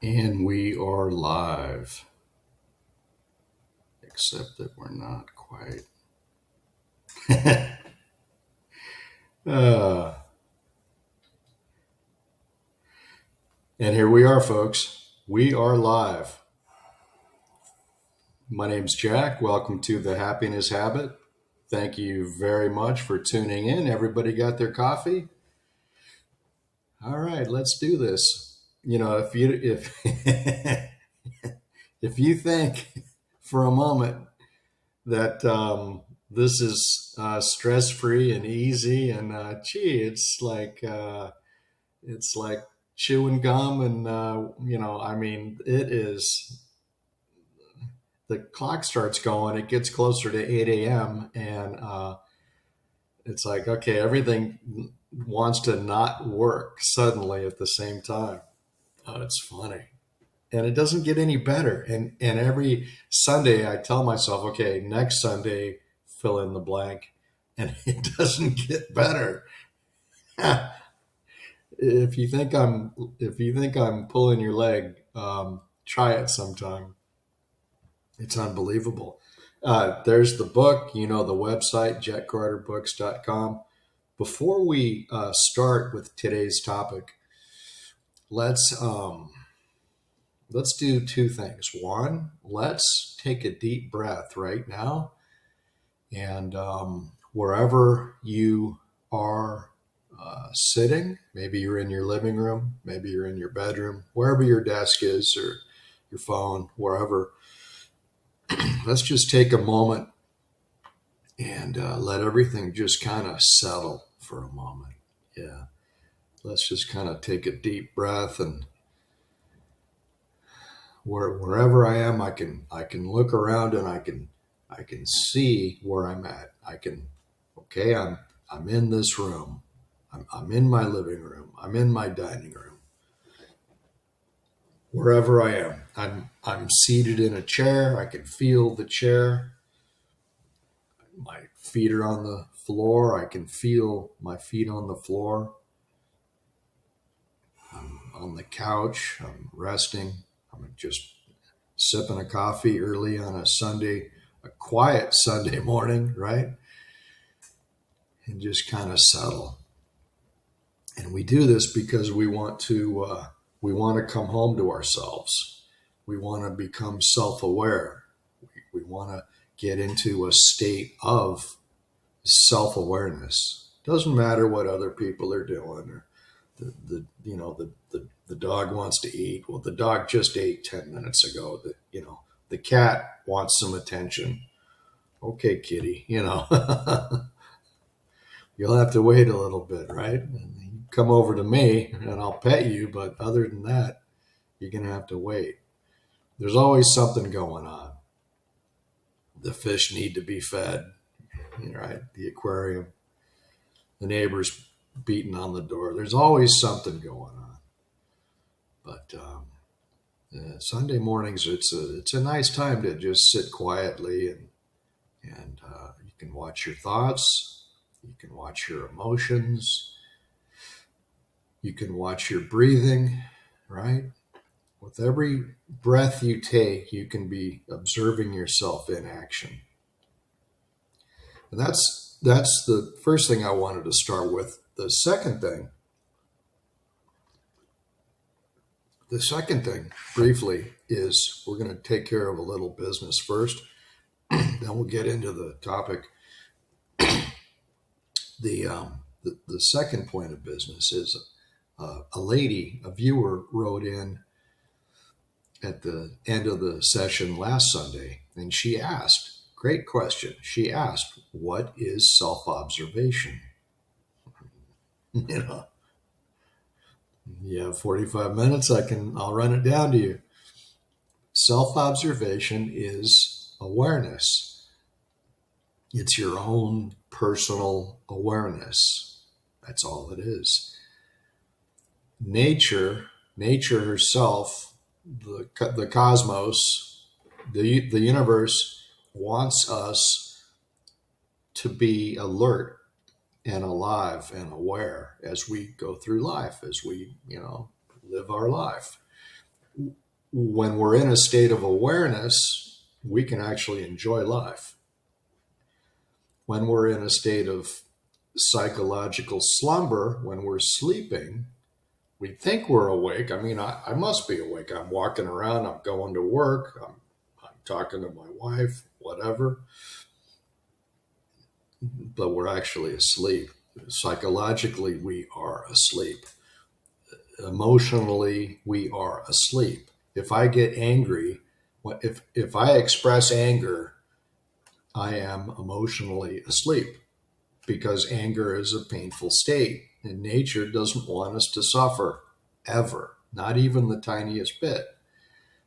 And we are live, except that we're not quite. uh, and here we are, folks. We are live. My name's Jack. Welcome to the Happiness Habit. Thank you very much for tuning in. Everybody got their coffee? All right, let's do this. If if you think for a moment that this is stress free and easy, and it's like chewing gum, and it is. The clock starts going. It gets closer to 8 a.m. and it's like, okay, everything wants to not work suddenly at the same time. Oh, it's funny. And it doesn't get any better. And every Sunday I tell myself, okay, next Sunday, fill in the blank. And it doesn't get better. If you think I'm pulling your leg, try it sometime. It's unbelievable. There's the book, the website, jetcarterbooks.com. Before we start with today's topic, let's do two things. One, let's take a deep breath right now, and wherever you are sitting, maybe you're in your living room, maybe you're in your bedroom, wherever your desk is, or your phone, wherever. Let's just take a moment and let everything just kind of settle for a moment. Yeah. Let's just kind of take a deep breath, and wherever I am, I can look around, and I can see where I'm at. Okay, I'm in this room. I'm in my living room. I'm in my dining room. Wherever I am, I'm seated in a chair. I can feel the chair. My feet are on the floor. I can feel my feet on the floor. I'm on the couch. I'm resting. I'm just sipping a coffee early on a Sunday, a quiet Sunday morning, right? And just kind of settle. And we do this because we want to come home to ourselves. We want to become self-aware. We want to get into a state of self-awareness. Doesn't matter what other people are doing, or the dog wants to eat. Well, the dog just ate 10 minutes ago. The cat wants some attention. Okay, kitty, you'll have to wait a little bit, right? And you come over to me and I'll pet you, but other than that, you're going to have to wait. There's always something going on. The fish need to be fed, right? The aquarium, the neighbors beating on the door. There's always something going on. But Sunday mornings, it's a nice time to just sit quietly, and you can watch your thoughts, you can watch your emotions, you can watch your breathing, right? With every breath you take, you can be observing yourself in action. And that's the first thing I wanted to start with. The second thing, briefly, is we're going to take care of a little business first. Then we'll get into the topic. The second point of business is a viewer wrote in at the end of the session last Sunday, and she asked, great question. She asked, what is self-observation? You have 45 minutes. I'll run it down to you. Self-observation is awareness. It's your own personal awareness. That's all it is. Nature herself, the cosmos, the universe wants us to be alert and alive and aware as we go through life, as we, live our life. when we're in a state of awareness, we can actually enjoy life. When we're in a state of psychological slumber, when we're sleeping, we think we're awake. I mean, I must be awake. I'm walking around, I'm going to work, I'm talking to my wife, whatever, but we're actually asleep. Psychologically, we are asleep. Emotionally, we are asleep. If I get angry, if I express anger, I am emotionally asleep because anger is a painful state and nature doesn't want us to suffer ever, not even the tiniest bit.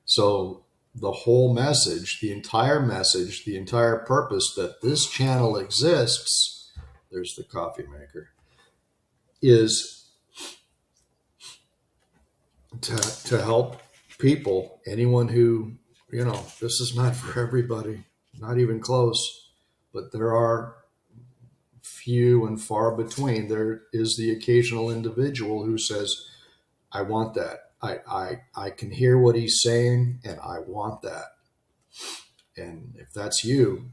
So the whole message, the entire purpose that this channel exists, there's the coffee maker, is to help people, anyone who, this is not for everybody, not even close, but there are few and far between. There is the occasional individual who says, I want that. I can hear what he's saying and I want that. And if that's you,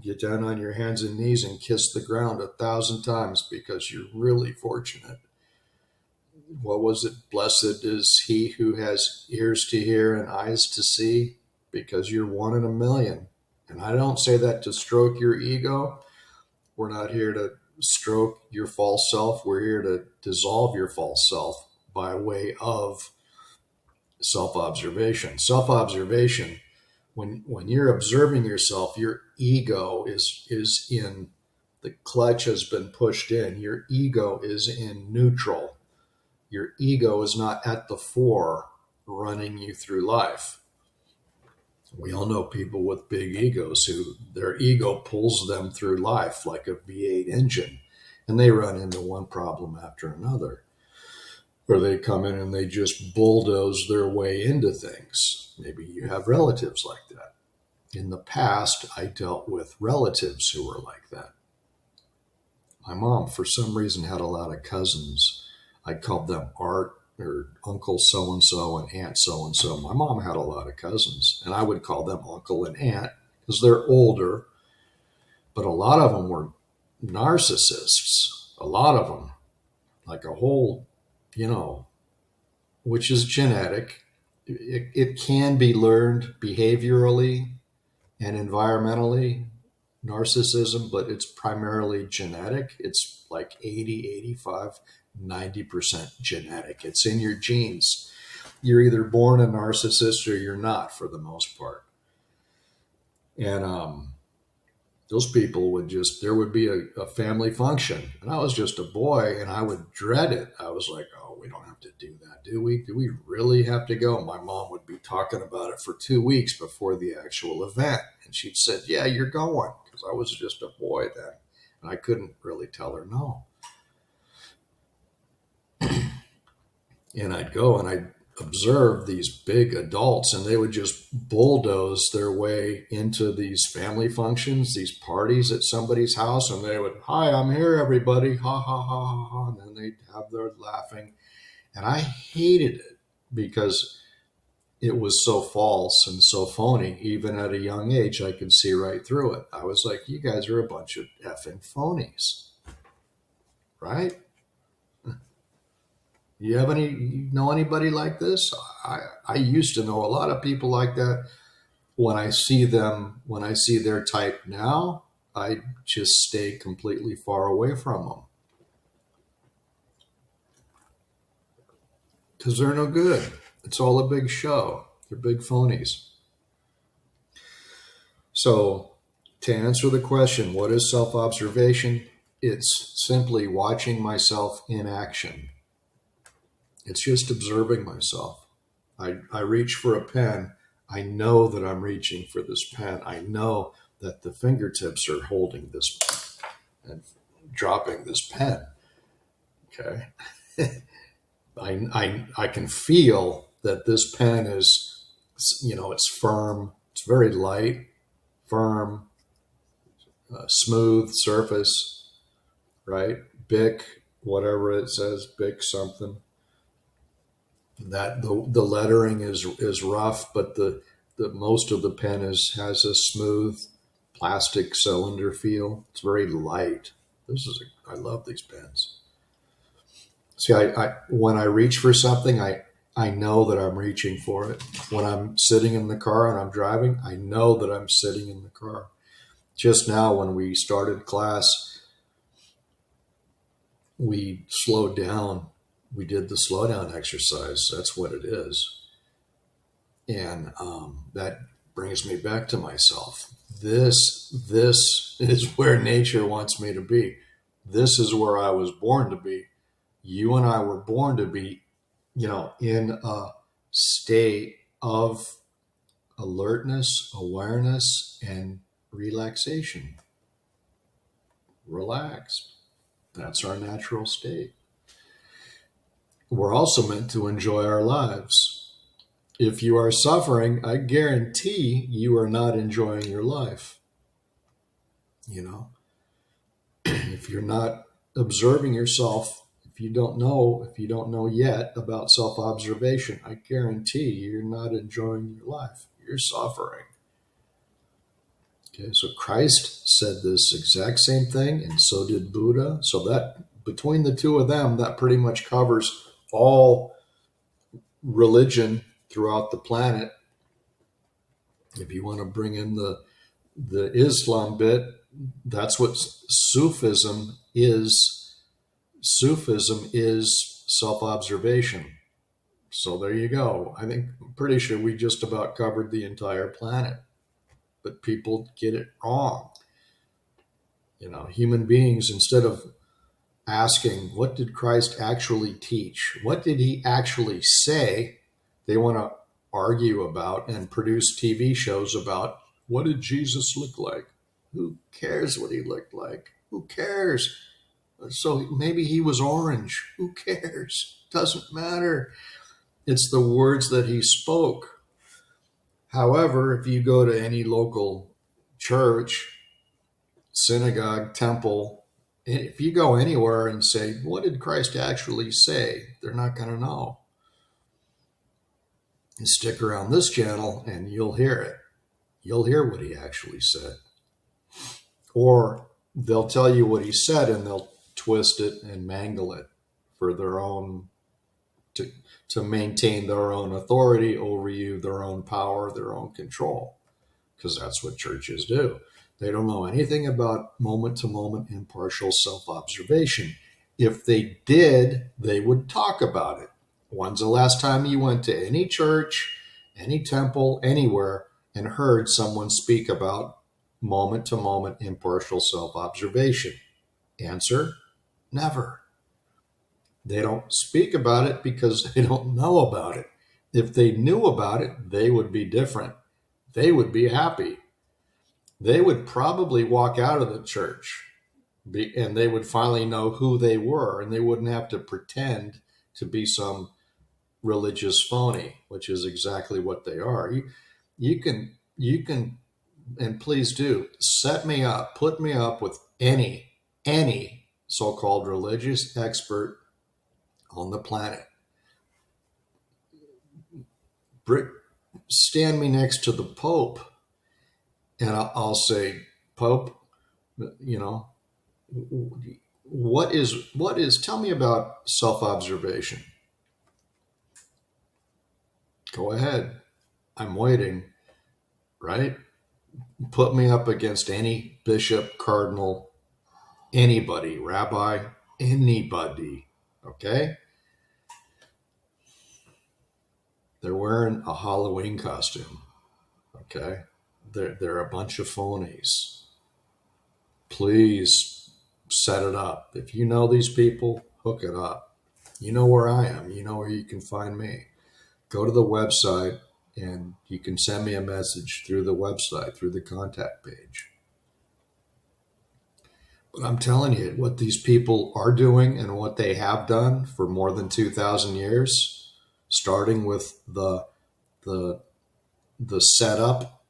get down on your hands and knees and kiss the ground 1,000 times because you're really fortunate. What was it? Blessed is he who has ears to hear and eyes to see, because you're one in a million. And I don't say that to stroke your ego. We're not here to stroke your false self. We're here to dissolve your false self by way of self-observation. Self-observation, when you're observing yourself, your ego is in, the clutch has been pushed in. Your ego is in neutral. Your ego is not at the fore running you through life. We all know people with big egos who their ego pulls them through life like a V8 engine, and they run into one problem after another. Or they come in and they just bulldoze their way into things. Maybe you have relatives like that. In the past, I dealt with relatives who were like that. My mom, for some reason, had a lot of cousins. I called them Art or Uncle so-and-so and Aunt so-and-so. My mom had a lot of cousins, and I would call them Uncle and Aunt because they're older, but a lot of them were narcissists. A lot of them, like a whole, which is genetic. It can be learned behaviorally and environmentally, narcissism, but it's primarily genetic. It's like 80, 85, 90% genetic. It's in your genes. You're either born a narcissist or you're not, for the most part. And those people there would be a family function. And I was just a boy and I would dread it. I was like, oh, we don't have to do that, do we? Do we really have to go? My mom would be talking about it for 2 weeks before the actual event. And she'd said, yeah, you're going. Because I was just a boy then. And I couldn't really tell her no. And I'd go and I'd observe these big adults, and they would just bulldoze their way into these family functions, these parties at somebody's house, and they would, hi, I'm here, everybody, ha, ha, ha, ha, ha. And then they'd have their laughing. And I hated it because it was so false and so phony. Even at a young age, I could see right through it. I was like, you guys are a bunch of effing phonies, right? You know anybody like this? I used to know a lot of people like that. When I see their type now, I just stay completely far away from them because they're no good. It's all a big show. They're big phonies. So to answer the question, what is self-observation? It's simply watching myself in action. It's just observing myself. I reach for a pen. I know that I'm reaching for this pen. I know that the fingertips are holding this and dropping this pen. Okay. I can feel that this pen is, it's firm. It's very light, firm, smooth surface, right? Bic, whatever it says, Bic something. that the lettering is rough, but the most of the pen has a smooth plastic cylinder feel. It's very light. I love these pens. See, I when I reach for something, I know that I'm reaching for it. When I'm sitting in the car and I'm driving, I know that I'm sitting in the car. Just now, when we started class, we slowed down. We did the slow down exercise. That's what it is. And that brings me back to myself. This is where nature wants me to be. This is where I was born to be. You and I were born to be, in a state of alertness, awareness, and relaxation. Relax. That's our natural state. We're also meant to enjoy our lives. If you are suffering, I guarantee you are not enjoying your life. If you're not observing yourself, if you don't know yet about self-observation, I guarantee you're not enjoying your life. You're suffering. Okay, so Christ said this exact same thing, and so did Buddha. So that between the two of them, that pretty much covers all religion throughout the planet. If you want to bring in the Islam bit, that's what Sufism is. Sufism is self-observation. So there you go. I'm pretty sure we just about covered the entire planet, but people get it wrong. Human beings, instead of asking, what did Christ actually teach? What did he actually say? They want to argue about and produce TV shows about, what did Jesus look like? Who cares what he looked like? Who cares? So maybe he was orange. Who cares? Doesn't matter. It's the words that he spoke. However, if you go to any local church, synagogue, temple, if you go anywhere and say, what did Christ actually say? They're not going to know. And stick around this channel and you'll hear it. You'll hear what he actually said. Or they'll tell you what he said and they'll twist it and mangle it for their own, to maintain their own authority over you, their own power, their own control. Because that's what churches do. They don't know anything about moment-to-moment impartial self-observation. If they did, they would talk about it. When's the last time you went to any church, any temple, anywhere, and heard someone speak about moment-to-moment impartial self-observation? Answer, never. They don't speak about it because they don't know about it. If they knew about it, they would be different. They would be happy. They would probably walk out of the church and they would finally know who they were, and they wouldn't have to pretend to be some religious phony, which is exactly what they are. You can, and please do, set me up, put me up with any so-called religious expert on the planet. Stand me next to the Pope, and I'll say, Pope, what is, tell me about self-observation. Go ahead. I'm waiting, right? Put me up against any bishop, cardinal, anybody, rabbi, anybody, okay? They're wearing a Halloween costume, okay? They're a bunch of phonies. Please set it up. If you know these people, hook it up. You know where I am. You know where you can find me. Go to the website and you can send me a message through the website, through the contact page. But I'm telling you, what these people are doing and what they have done for more than 2,000 years, starting with the setup,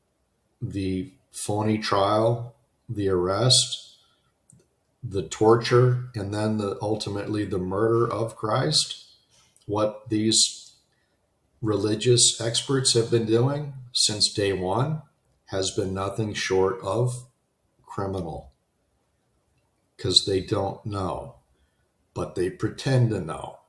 the phony trial, the arrest, the torture, and then ultimately the murder of Christ, what these religious experts have been doing since day one has been nothing short of criminal, because they don't know, but they pretend to know.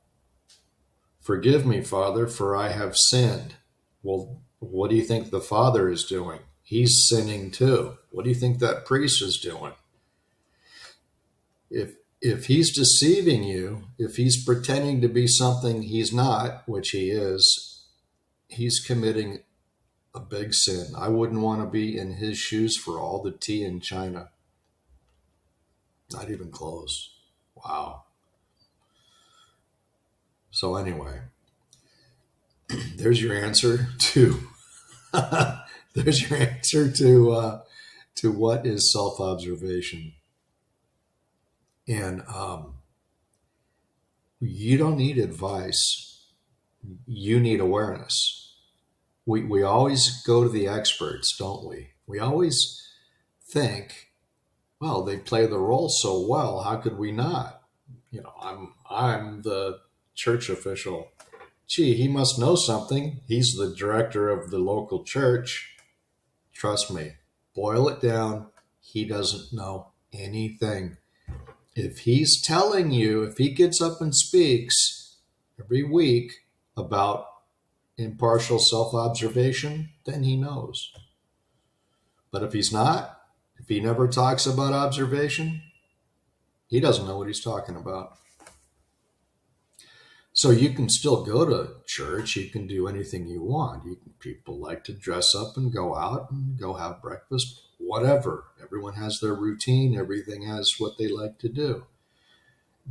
Forgive me, Father, for I have sinned. Well, what do you think the Father is doing? He's sinning too. What do you think that priest is doing? If he's deceiving you, if he's pretending to be something he's not, which he is, he's committing a big sin. I wouldn't want to be in his shoes for all the tea in China. Not even close. Wow. So anyway, there's your answer to there's your answer to what is self-observation. And you don't need advice. You need awareness. We always go to the experts, don't we? We always think, well, they play the role so well. How could we not? I'm the church official. Gee, he must know something. He's the director of the local church. Trust me, boil it down. He doesn't know anything. If he's telling you, if he gets up and speaks every week about impartial self-observation, then he knows. But if he's not, if he never talks about observation, he doesn't know what he's talking about. So you can still go to church. You can do anything you want. People like to dress up and go out and go have breakfast, whatever. Everyone has their routine. Everything has what they like to do.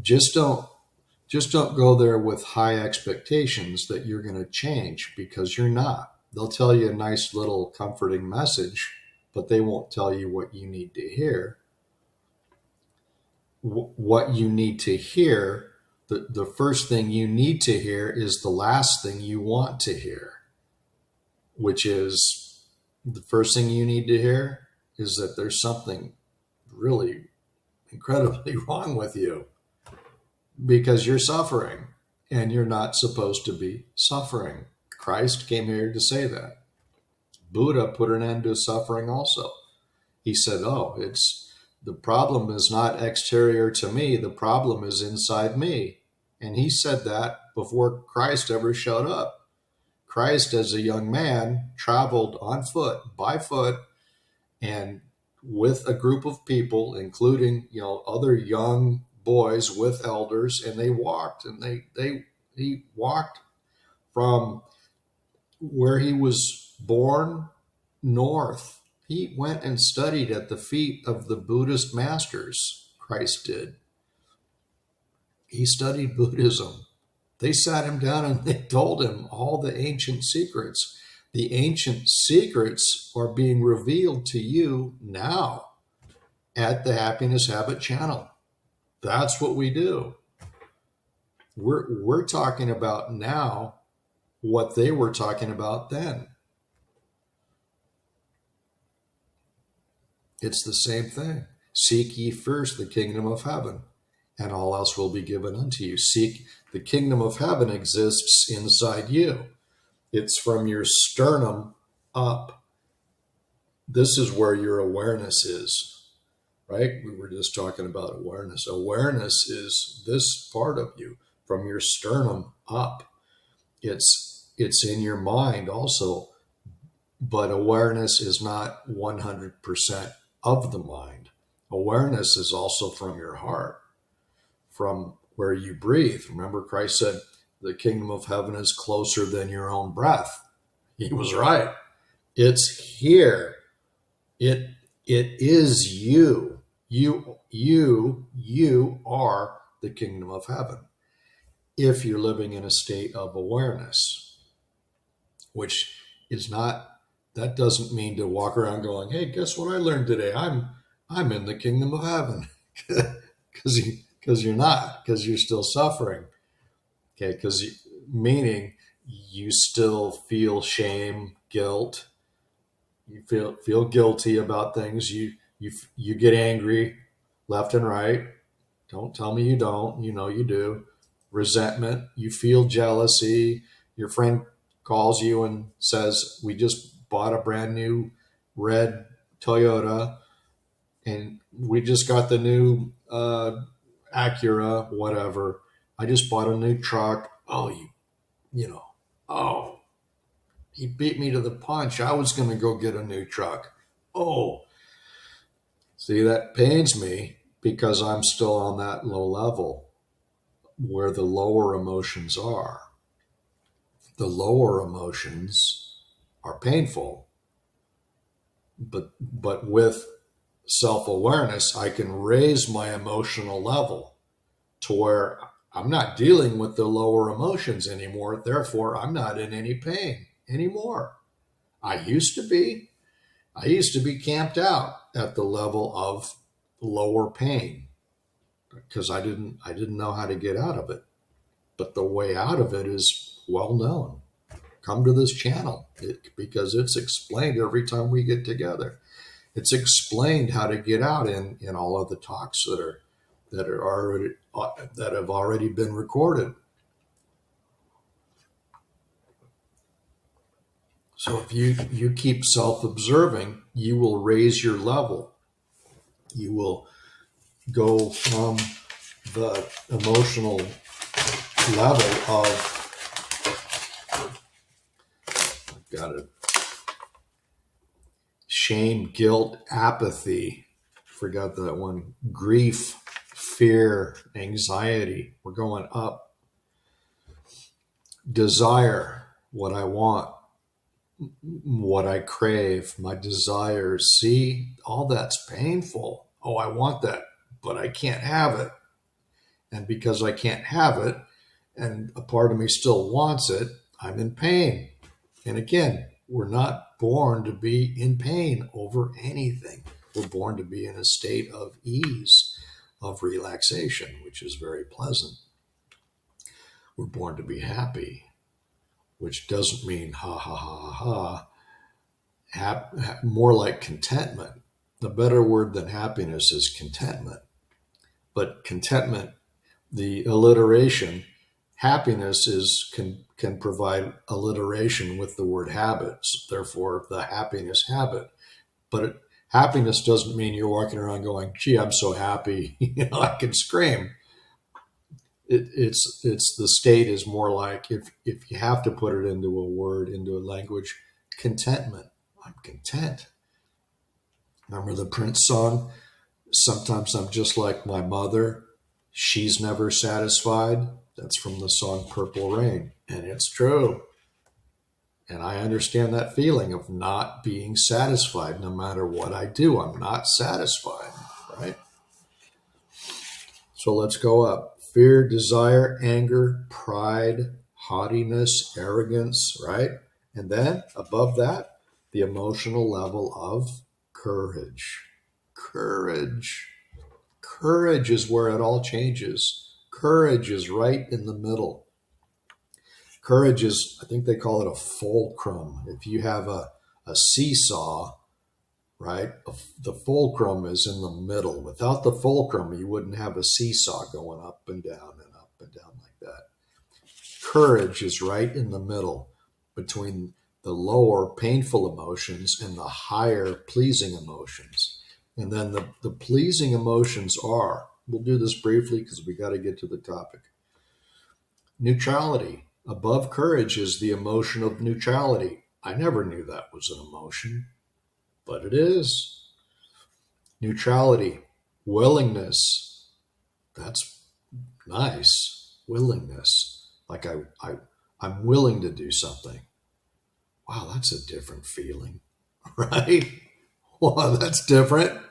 Just don't go there with high expectations that you're going to change, because you're not. They'll tell you a nice little comforting message, but they won't tell you what you need to hear. What you need to hear, the first thing you need to hear is the last thing you want to hear, which is the first thing you need to hear is that there's something really incredibly wrong with you because you're suffering and you're not supposed to be suffering. Christ came here to say that. Buddha put an end to suffering also. He said, the problem is not exterior to me. The problem is inside me. And he said that before Christ ever showed up. Christ, as a young man, traveled on foot, by foot, and with a group of people, including, other young boys with elders, and they walked, and he walked from where he was born north. He went and studied at the feet of the Buddhist masters. Christ did. He studied Buddhism. They sat him down and they told him all the ancient secrets. The ancient secrets are being revealed to you now at the Happiness Habit channel. That's what we do. We're talking about now what they were talking about then. It's the same thing. Seek ye first the kingdom of heaven, and all else will be given unto you. The kingdom of heaven exists inside you. It's from your sternum up. This is where your awareness is, right? We were just talking about awareness. Awareness is this part of you, from your sternum up. It's in your mind also, but awareness is not 100% of the mind. Awareness is also from your heart, from where you breathe. Remember, Christ said, the kingdom of heaven is closer than your own breath. He was right. It's here. It is you. You are the kingdom of heaven if you're living in a state of awareness, which is not, that doesn't mean to walk around going, hey, guess what I learned today? I'm in the kingdom of heaven. Because you're not, because you're still suffering. Okay, meaning you still feel shame, guilt. You feel guilty about things. You get angry left and right. Don't tell me you don't. You know you do. Resentment. You feel jealousy. Your friend calls you and says, we just bought a brand new red Toyota and we just got the new Acura, whatever. I just bought a new truck. Oh, you know, oh, he beat me to the punch. I was going to go get a new truck. Oh, see, that pains me because I'm still on that low level where the lower emotions are. The lower emotions are painful, but with self-awareness, I can raise my emotional level to where I'm not dealing with the lower emotions anymore. Therefore, I'm not in any pain anymore. I used to be. I used to be camped out at the level of lower pain because I didn't know how to get out of it. But the way out of it is well known. Come to this channel because it's explained every time we get together. It's explained how to get out in all of the talks that have already been recorded. So if you keep self-observing, you will raise your level. You will go from the emotional level of, I've got it, shame, guilt, apathy. Forgot that one. Grief, fear, anxiety. We're going up. Desire, what I want, what I crave, my desires. See, all that's painful. Oh, I want that, but I can't have it. And because I can't have it, and a part of me still wants it, I'm in pain. And again, we're not born to be in pain over anything. We're born to be in a state of ease, of relaxation, which is very pleasant. We're born to be happy, which doesn't mean ha ha ha ha ha. More like contentment. The better word than happiness is contentment. But contentment, the alliteration, happiness can provide alliteration with the word habits. Therefore, the happiness habit. But happiness doesn't mean you're walking around going, "Gee, I'm so happy, I can scream." It's the state is more like if you have to put it into a word, into a language, contentment. I'm content. Remember the Prince song? Sometimes I'm just like my mother. She's never satisfied. That's from the song Purple Rain. And it's true. And I understand that feeling of not being satisfied no matter what I do. I'm not satisfied, right? So let's go up. Fear, desire, anger, pride, haughtiness, arrogance, right? And then above that, the emotional level of courage. Courage. Courage is where it all changes. Courage is right in the middle. Courage is, I think they call it a fulcrum. If you have a seesaw, right, the fulcrum is in the middle. Without the fulcrum, you wouldn't have a seesaw going up and down like that. Courage is right in the middle between the lower painful emotions and the higher pleasing emotions. And then the pleasing emotions are, we'll do this briefly because we got to get to the topic. Neutrality. Above courage is the emotion of neutrality. I never knew that was an emotion, but it is. Neutrality. Willingness. That's nice. Willingness. Like I'm willing to do something. Wow, that's a different feeling, right? Wow, that's different.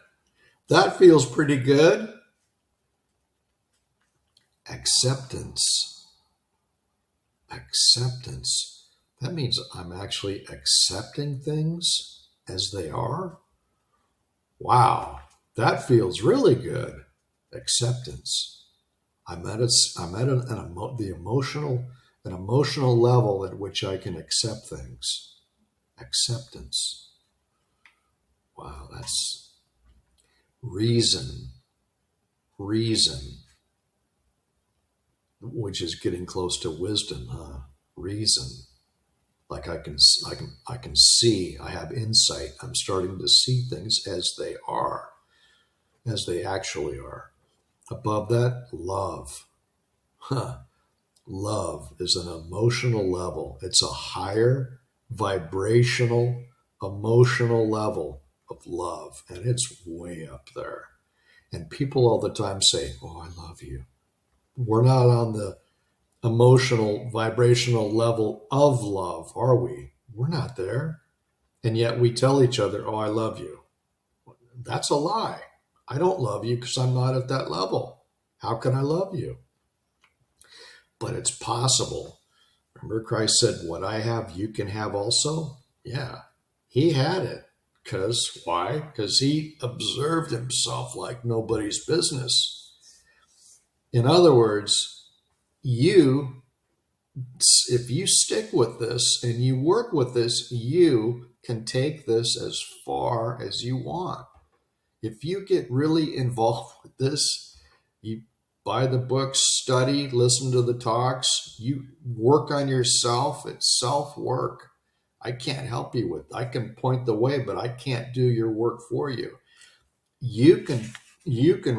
That feels pretty good. Acceptance. Acceptance. That means I'm actually accepting things as they are. Wow, that feels really good. Acceptance. I'm at the emotional level at which I can accept things. Acceptance. Wow, that's reason, which is getting close to wisdom, huh? Reason. Like I can see, I have insight. I'm starting to see things as they are, as they actually are. Above that, love. Huh. Love is an emotional level. It's a higher vibrational, emotional level of love, and it's way up there. And people all the time say, "Oh, I love you." We're not on the emotional, vibrational level of love, are we? We're not there. And yet we tell each other, "Oh, I love you." That's a lie. I don't love you because I'm not at that level. How can I love you? But it's possible. Remember, Christ said, "What I have, you can have also." Yeah, he had it. Because why? Because he observed himself like nobody's business. In other words, you, if you stick with this and you work with this, you can take this as far as you want. If you get really involved with this, you buy the books, study, listen to the talks, you work on yourself. It's self work. I can't help you with. I can point the way, but I can't do your work for you. You can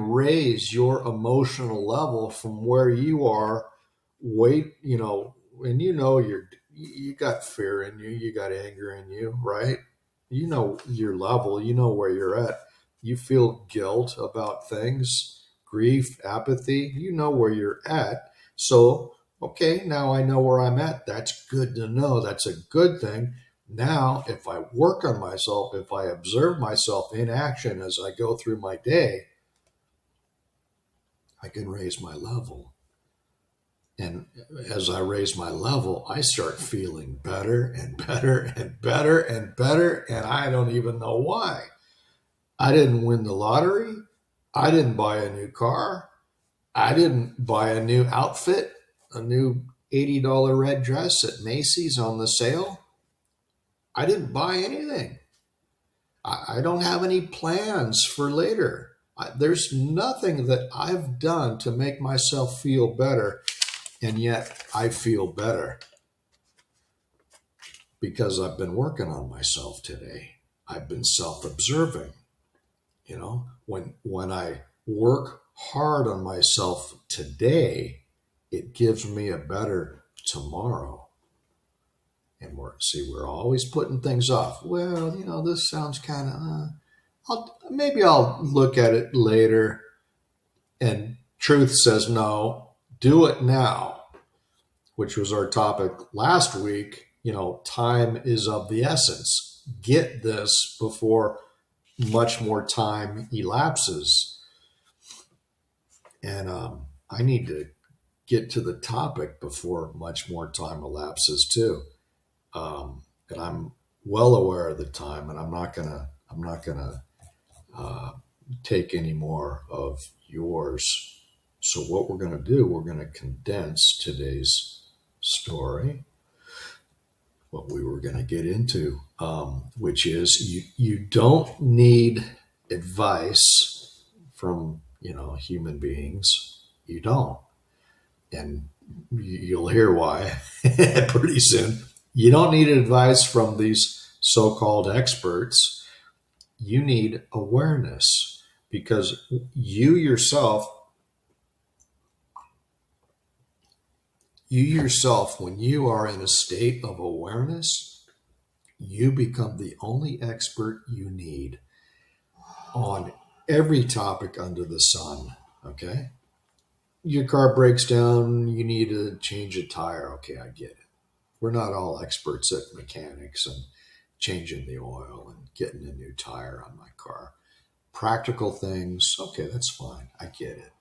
raise your emotional level from where you are. Wait, and you got fear in you, you got anger in you, right? You know your level, you know where you're at. You feel guilt about things, grief, apathy, you know where you're at. So, okay, now I know where I'm at. That's good to know. That's a good thing. Now, if I work on myself, if I observe myself in action as I go through my day, I can raise my level. And as I raise my level, I start feeling better and better and better and better. And I don't even know why. I didn't win the lottery. I didn't buy a new car. I didn't buy a new outfit, a new $80 red dress at Macy's on the sale. I didn't buy anything. I don't have any plans for later. There's nothing that I've done to make myself feel better, and yet I feel better because I've been working on myself today. I've been self-observing. When I work hard on myself today, it gives me a better tomorrow. And we're always putting things off. Well, this sounds kind of, maybe I'll look at it later. And truth says, no, do it now, which was our topic last week. Time is of the essence. Get this before much more time elapses. And I need to get to the topic before much more time elapses too. And I'm well aware of the time, and I'm not gonna take any more of yours. So what we're gonna do, we're gonna condense today's story, what we were gonna get into, which is you don't need advice from human beings. You don't, and you'll hear why pretty soon. You don't need advice from these so-called experts. You need awareness, because you yourself, when you are in a state of awareness, you become the only expert you need on every topic under the sun. Okay? Your car breaks down, you need to change a tire. Okay, I get it. We're not all experts at mechanics and changing the oil and getting a new tire on my car. Practical things, okay, that's fine. I get it.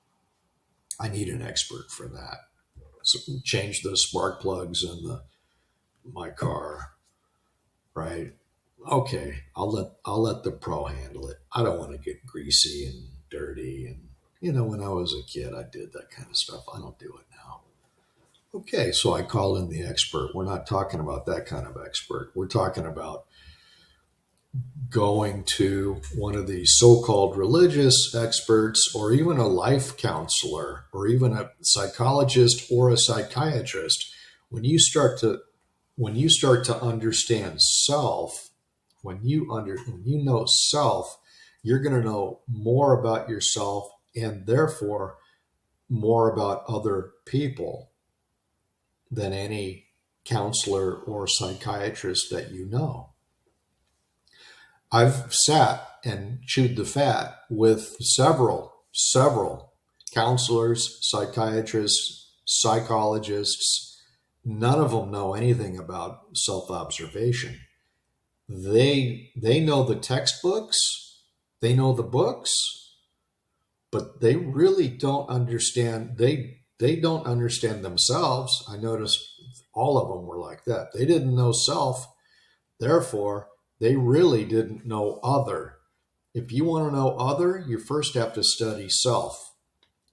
I need an expert for that. So change the spark plugs in my car, right? Okay, I'll let the pro handle it. I don't want to get greasy and dirty. And when I was a kid, I did that kind of stuff. I don't do it now. Okay, so I call in the expert. We're not talking about that kind of expert. We're talking about going to one of the so-called religious experts, or even a life counselor, or even a psychologist or a psychiatrist. When when you start to understand self, when you know self, you're going to know more about yourself and therefore more about other people than any counselor or psychiatrist that you know. I've sat and chewed the fat with several counselors, psychiatrists, psychologists. None of them know anything about self-observation. They know the textbooks, they know the books, but they really don't understand. They don't understand themselves. I noticed all of them were like that. They didn't know self, therefore they really didn't know other. If you want to know other, you first have to study self.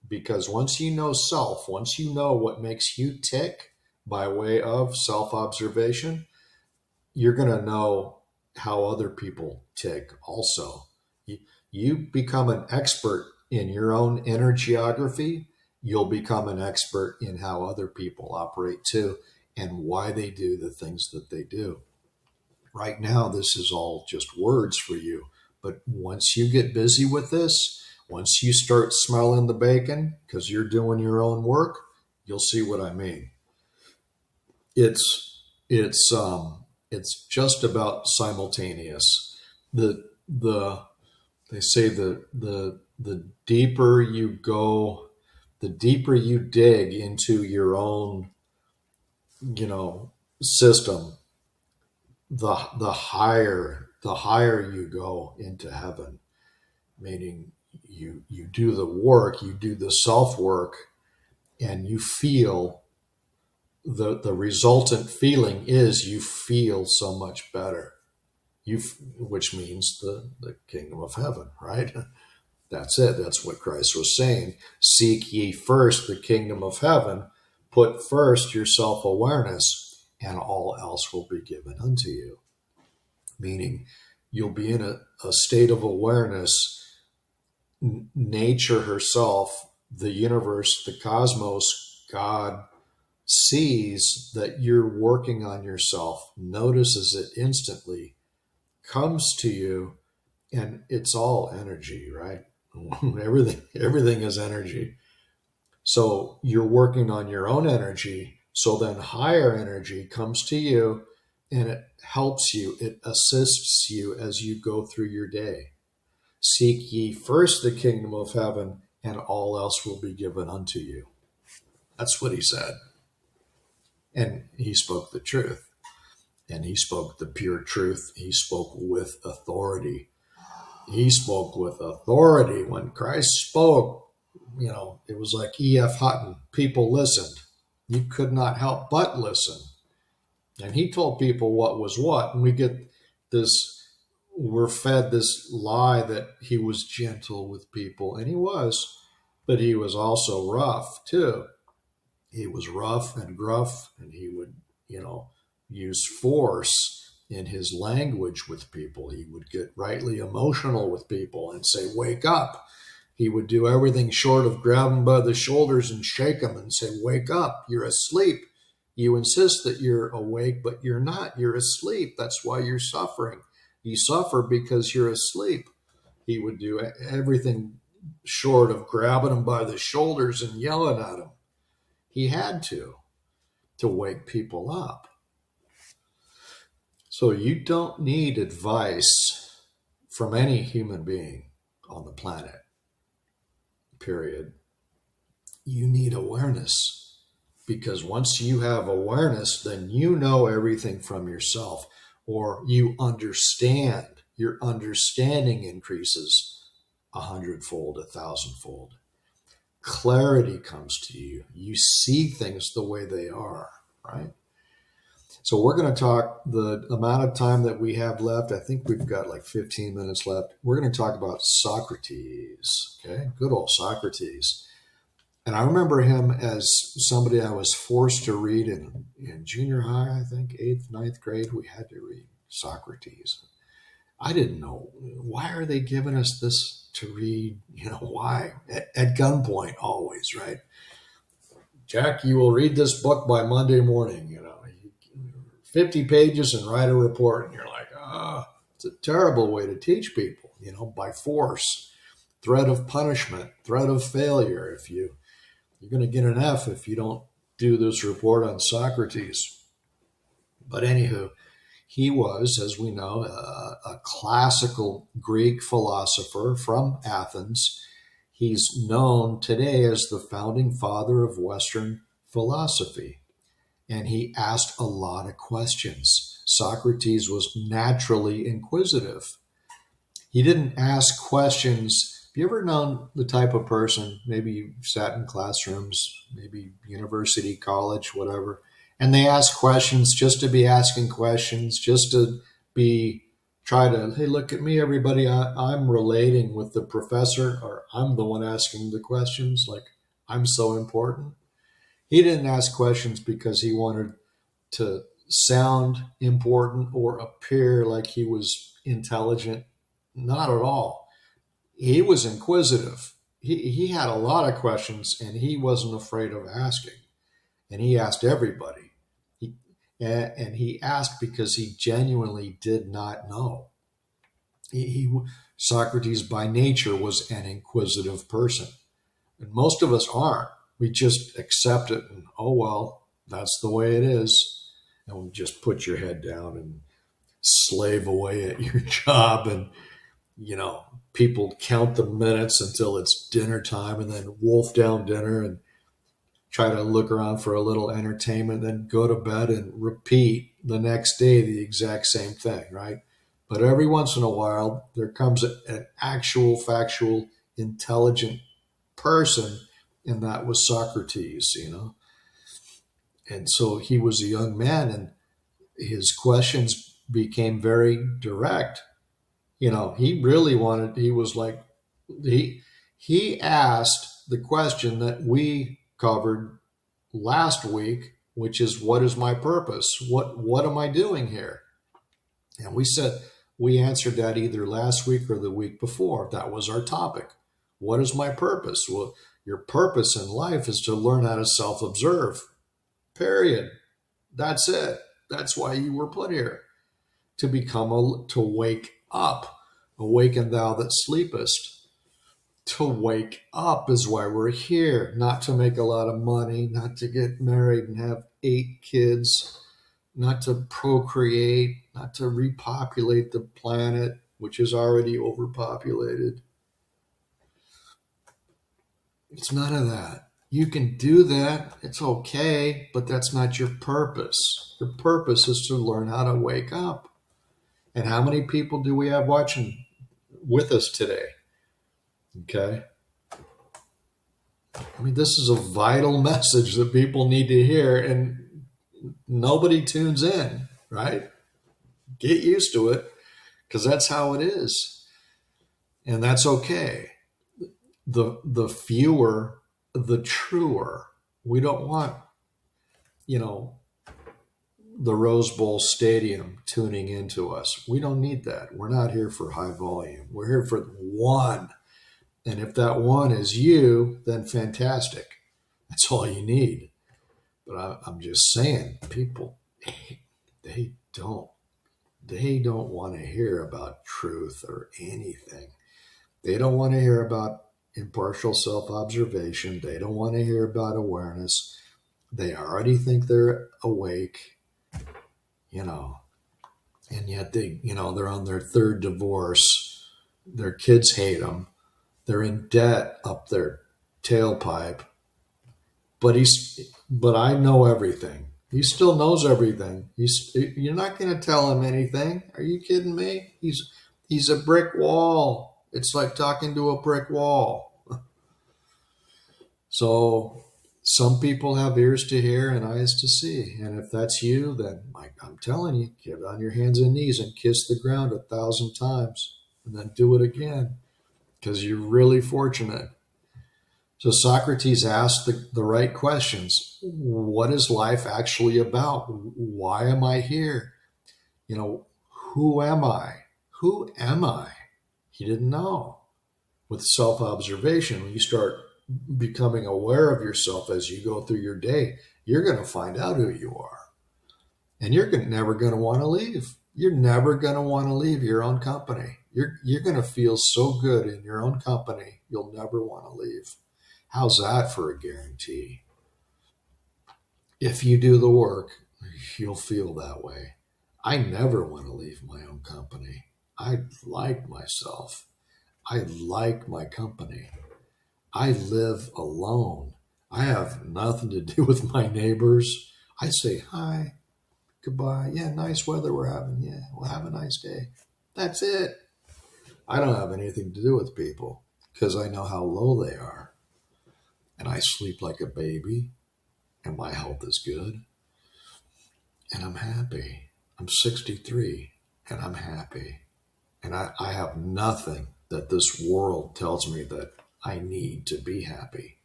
Because once you know self, once you know what makes you tick by way of self observation, you're going to know how other people tick also. You become an expert in your own inner geography, you'll become an expert in how other people operate too and why they do the things that they do. Right now, this is all just words for you. But once you get busy with this, once you start smelling the bacon because you're doing your own work, you'll see what I mean. It's it's it's just about simultaneous. The they say the deeper you go, the deeper you dig into your own, system, the higher you go into heaven. Meaning you do the work, you do the self work, and you feel the resultant feeling is you feel so much better. Which means the kingdom of heaven, right? That's it. That's what Christ was saying. Seek ye first the kingdom of heaven. Put first your self-awareness, and all else will be given unto you. Meaning, you'll be in a state of awareness. Nature herself, the universe, the cosmos, God sees that you're working on yourself, notices it instantly, comes to you, and it's all energy, right? everything is energy. So you're working on your own energy. So then higher energy comes to you and it helps you, it assists you as you go through your day. Seek ye first the kingdom of heaven, and all else will be given unto you. That's what he said. And he spoke the truth. And he spoke the pure truth. He spoke with authority. He spoke with authority. When Christ spoke, it was like E.F. Hutton. People listened. You could not help but listen. And he told people what was what. And we're fed this lie that he was gentle with people. And he was, but he was also rough too. He was rough and gruff, and he would, use force in his language with people. He would get rightly emotional with people and say, wake up. He would do everything short of grab them by the shoulders and shake them and say, wake up, you're asleep. You insist that you're awake, but you're not. You're asleep. That's why you're suffering. You suffer because you're asleep. He would do everything short of grabbing them by the shoulders and yelling at them. He had to wake people up. So you don't need advice from any human being on the planet, period. You need awareness, because once you have awareness, then you know everything from yourself, or you understand. Your understanding increases 100-fold, 1,000-fold. Clarity comes to you. You see things the way they are, right? So we're going to talk the amount of time that we have left. I think we've got like 15 minutes left. We're going to talk about Socrates, okay? Good old Socrates. And I remember him as somebody I was forced to read in junior high, I think, 8th, 9th grade. We had to read Socrates. I didn't know, why are they giving us this to read? Why? At gunpoint always, right? Jack, you will read this book by Monday morning, 50 pages and write a report. And you're like, it's a terrible way to teach people, by force, threat of punishment, threat of failure. You're going to get an F if you don't do this report on Socrates. But anywho, he was, as we know, a classical Greek philosopher from Athens. He's known today as the founding father of Western philosophy. And he asked a lot of questions. Socrates was naturally inquisitive. He didn't ask questions. Have you ever known the type of person, maybe you sat in classrooms, maybe university, college, whatever, and they ask questions just to be asking questions, just to hey, look at me, everybody. I'm relating with the professor, or I'm the one asking the questions, like I'm so important. He didn't ask questions because he wanted to sound important or appear like he was intelligent. Not at all. He was inquisitive. He had a lot of questions, and he wasn't afraid of asking. And he asked everybody. And he asked because he genuinely did not know. Socrates, by nature, was an inquisitive person. And most of us aren't. We just accept it and, oh, well, that's the way it is. And we just put your head down and slave away at your job. And, people count the minutes until it's dinner time and then wolf down dinner and try to look around for a little entertainment, then go to bed and repeat the next day the exact same thing, right? But every once in a while, there comes an actual, factual, intelligent person, and that was Socrates, And so he was a young man, and his questions became very direct. He asked the question that we covered last week, which is, what is my purpose? What am I doing here? And we answered that either last week or the week before. That was our topic. What is my purpose? Well, your purpose in life is to learn how to self-observe. Period. That's it. That's why you were put here. To wake up. Awaken thou that sleepest. To wake up is why we're here. Not to make a lot of money, not to get married and have 8 kids, not to procreate, not to repopulate the planet, which is already overpopulated. It's none of that. You can do that. It's okay, but that's not your purpose. Your purpose is to learn how to wake up. And how many people do we have watching with us today? Okay. I mean, this is a vital message that people need to hear, and nobody tunes in, right? Get used to it, because that's how it is. And that's okay. The fewer, the truer. We don't want, the Rose Bowl Stadium tuning into us. We don't need that. We're not here for high volume. We're here for one. And if that one is you, then fantastic. That's all you need. But I'm just saying, people, they don't want to hear about truth or anything. They don't want to hear about impartial self-observation. They don't want to hear about awareness. They already think they're awake, and yet they're on their 3rd divorce. Their kids hate them. They're in debt up their tailpipe. But I know everything. He still knows everything. You're not going to tell him anything. Are you kidding me? He's a brick wall. It's like talking to a brick wall. So some people have ears to hear and eyes to see. And if that's you, then I'm telling you, get on your hands and knees and kiss the ground 1,000 times and then do it again, because you're really fortunate. So Socrates asked the right questions. What is life actually about? Why am I here? Who am I? Who am I? He didn't know. With self-observation, when you start becoming aware of yourself as you go through your day, you're going to find out who you are. And you're never going to want to leave. You're never going to want to leave your own company. You're going to feel so good in your own company, you'll never want to leave. How's that for a guarantee? If you do the work, you'll feel that way. I never want to leave my own company. I like myself. I like my company. I live alone. I have nothing to do with my neighbors. I say hi, goodbye. Yeah, nice weather we're having. Yeah, well, have a nice day. That's it. I don't have anything to do with people because I know how low they are. And I sleep like a baby, and my health is good, and I'm happy. I'm 63, and I'm happy. And I have nothing that this world tells me that I need to be happy.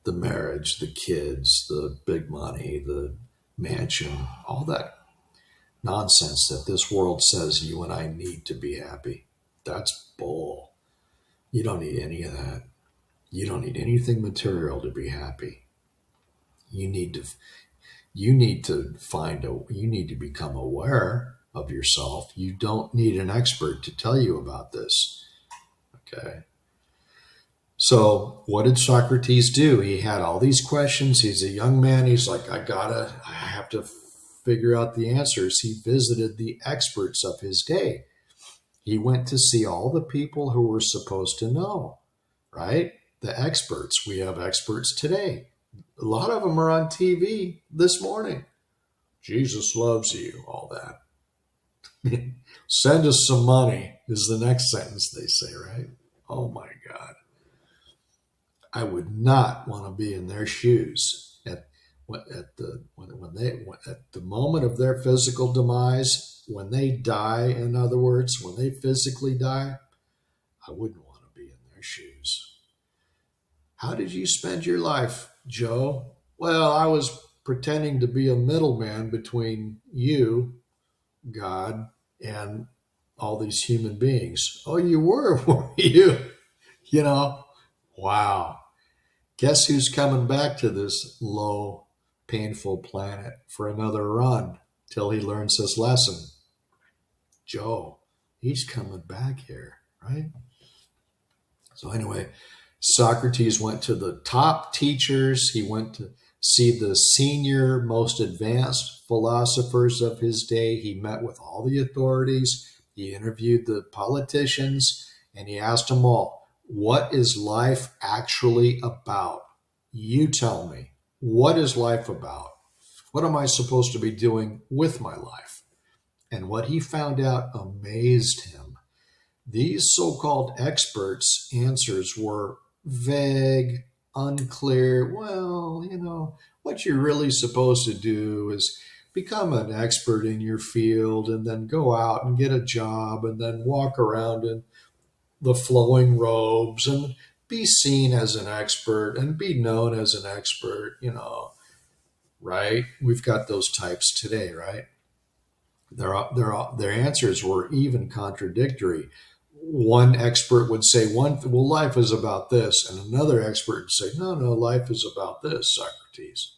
The marriage, the kids, the big money, the mansion, all that nonsense that this world says you and I need to be happy. That's bull. You don't need any of that. You don't need anything material to be happy. You need to you need to become aware of yourself. You don't need an expert to tell you about this. Okay. So what did Socrates do? He had all these questions. He's a young man. He's like, I have to figure out the answers. He visited the experts of his day. He went to see all the people who were supposed to know, right? The experts. We have experts today. A lot of them are on TV this morning. Jesus loves you, all that. Send us some money is the next sentence they say, right? Oh my God. I would not want to be in their shoes at the moment of their physical demise, when they die, in other words, when they physically die, I wouldn't want to be in their shoes. How did you spend your life, Joe? Well, I was pretending to be a middleman between you, God, and all these human beings. Oh, you were you? You know, wow. Guess who's coming back to this low, painful planet for another run till he learns his lesson? Joe. He's coming back here, right? So anyway, Socrates went to the top teachers. He went to see the senior, most advanced philosophers of his day. He met with all the authorities. He interviewed the politicians, and he asked them all, what is life actually about? You tell me, what is life about? What am I supposed to be doing with my life? And what he found out amazed him. These so-called experts' answers were vague, unclear. Well, what you're really supposed to do is become an expert in your field and then go out and get a job and then walk around in the flowing robes and be seen as an expert and be known as an expert, right? We've got those types today, right? Their answers were even contradictory. One expert would say, well, life is about this, and another expert would say, no, life is about this, Socrates.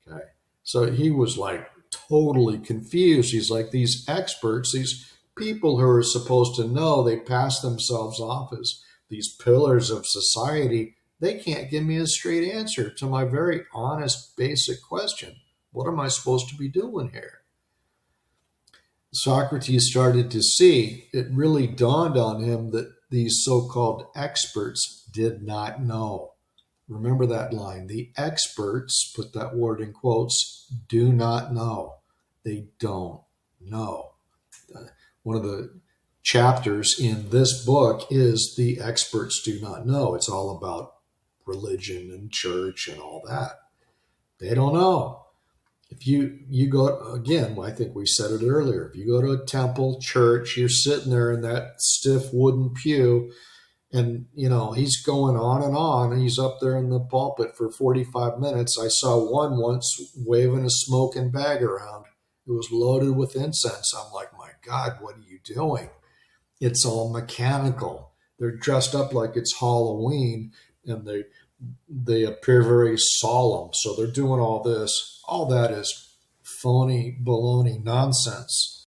Okay. So he was like totally confused. He's like, these experts, these people who are supposed to know, they pass themselves off as these pillars of society. They can't give me a straight answer to my very honest, basic question. What am I supposed to be doing here? Socrates started to see, it really dawned on him that these so-called experts did not know. Remember that line. The experts, put that word in quotes, do not know. They don't know. One of the chapters in this book is The Experts Do Not Know. It's all about religion and church and all that. They don't know. If you go, again, I think we said it earlier, if you go to a temple, church, you're sitting there in that stiff wooden pew, and, he's going on, and he's up there in the pulpit for 45 minutes. I saw one once waving a smoking bag around. It was loaded with incense. I'm like, my God, what are you doing? It's all mechanical. They're dressed up like it's Halloween, and they appear very solemn. So they're doing all this. All that is phony baloney nonsense